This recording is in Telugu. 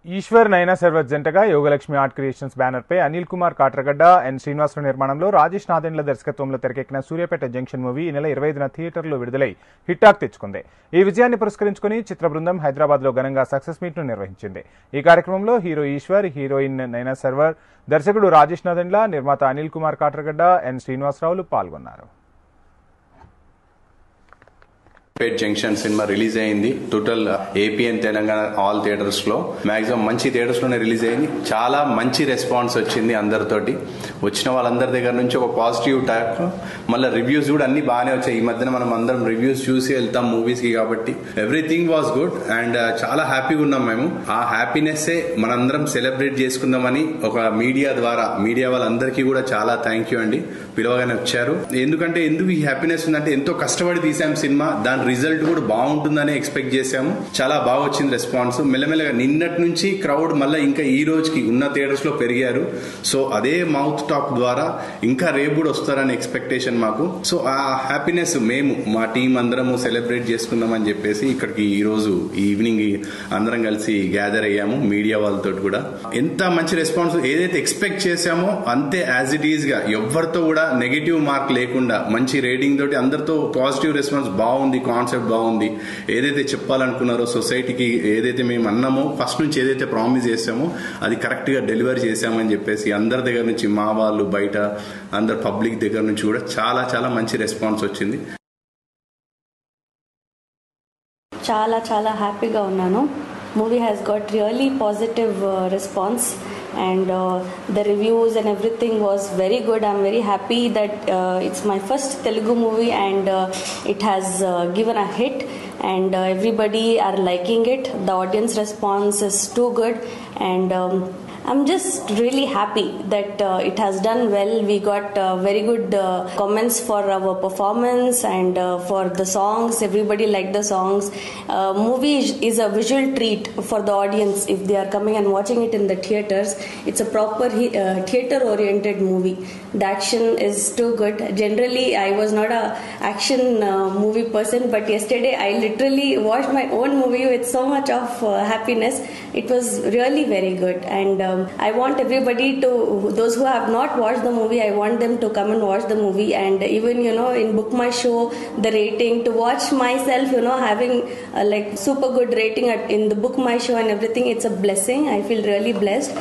ఈశ్వర్ నైనా సర్వర్ జంటగా యోగలక్ష్మి ఆర్ట్ క్రియేషన్స్ బ్యానర్ పై అనిల్ కుమార్ కాట్రగడ్డ అండ్ శ్రీనివాసరావు నిర్మాణంలో రాజేష్ నాదెండ్ల దర్శకత్వంలో తెరకెక్కిన సూర్యాపేట జంక్షన్ మూవీ ఈ నెల 25న థియేటర్లో విడుదలై హిట్ టాక్ తెచ్చుకుంది. ఈ విజయాన్ని పురస్కరించుకుని చిత్ర బృందం హైదరాబాద్ లో ఘనంగా సక్సెస్ మీట్ ను నిర్వహించింది. ఈ కార్యక్రమంలో హీరో ఈశ్వర్, హీరోయిన్ నైనా సర్వర్, దర్శకుడు రాజేష్ నాదెండ్ల, నిర్మాత అనిల్ కుమార్ కాట్రగడ్డ అండ్ శ్రీనివాసరావులు పాల్గొన్నారు. పేట్ జంక్షన్ సినిమా రిలీజ్ అయింది. Total AP and Telangana all theatres లో మాక్సిమం మంచి థియేటర్స్ లోనే రిలీజ్ అయింది. చాలా మంచి రెస్పాన్స్ వచ్చింది అందరితోటి. వచ్చిన వాళ్ళందరి దగ్గర నుంచి ఒక పాజిటివ్ టాక్, మళ్ళీ రివ్యూస్ కూడా అన్ని బాగానే వచ్చాయి. ఈ మధ్యన మనం అందరం రివ్యూస్ చూసి వెళ్తాం మూవీస్ కి, కాబట్టి ఎవ్రీథింగ్ వాస్ గుడ్ అండ్ చాలా హ్యాపీగా ఉన్నాం మేము. ఆ హ్యాపీనెస్ మనందరం సెలబ్రేట్ చేసుకుందామని ఒక మీడియా వాళ్ళందరికీ కూడా చాలా థ్యాంక్ యూ అండి. పిలవగానే వచ్చారు. ఎందుకు ఈ హ్యాపీనెస్ ఉందంటే ఎంతో కష్టపడి తీసాం సినిమా, దాని రిజల్ట్ కూడా బాగుంటుందని ఎక్స్పెక్ట్ చేశాము. చాలా బాగా వచ్చింది రెస్పాన్స్. మెల్లమెల్లగా నిన్నటి నుంచి క్రౌడ్ మళ్ళీ ఇంకా ఈ రోజుకి ఉన్న థియేటర్స్ లో పెరిగారు. సో అదే మౌత్ టాక్ ద్వారా ఇంకా రేపు కూడా వస్తారని ఎక్స్పెక్టేషన్ మాకు. సో ఆ హ్యాపీనెస్ మేము మా టీం అందరము సెలబ్రేట్ చేసుకుందామని చెప్పేసి ఇక్కడికి ఈ రోజు ఈవినింగ్ అందరం కలిసి గ్యాదర్ అయ్యాము. మీడియా వాళ్ళతో కూడా ఎంత మంచి రెస్పాన్స్, ఏదైతే ఎక్స్పెక్ట్ చేశామో అంతే యాజ్ ఇట్ ఈజ్ గా, ఎవరితో కూడా నెగిటివ్ మార్క్ లేకుండా మంచి రేటింగ్ తోటి అందరితో పాజిటివ్ రెస్పాన్స్ బాగుంది. కాన్సెప్ట్ బాగుంది. ఏదైతే చెప్పాలనుకున్నారో సొసైటీకి, ఏదైతే మేము అన్నామో ఫస్ట్ నుంచి, ఏదైతే ప్రామిస్ చేసామో అది కరెక్ట్ గా డెలివర్ చేశామని చెప్పేసి అందరి దగ్గర నుంచి, మా వాళ్ళు బయట అందరు పబ్లిక్ దగ్గర నుంచి కూడా చాలా చాలా మంచి రెస్పాన్స్ వచ్చింది. చాలా చాలా హ్యాపీగా ఉన్నాను. Movie has got really positive response and the reviews and everything was very good. I'm very happy that it's my first Telugu movie and it has given a hit and everybody are liking it. The audience response is too good and I'm just really happy that it has done well. We got very good comments for our performance and for the songs. Everybody liked the songs. Movie is a visual treat for the audience if they are coming and watching it in the theaters. It's a proper theater-oriented movie. The action is too good. Generally, I was not a action movie person, but yesterday I literally watched my own movie with so much of happiness. It was really very good and I want everybody to, those who have not watched the movie, I want them to come and watch the movie and even in Book My Show, the rating, to watch myself having like super good rating in the Book My Show and everything, it's a blessing. I feel really blessed.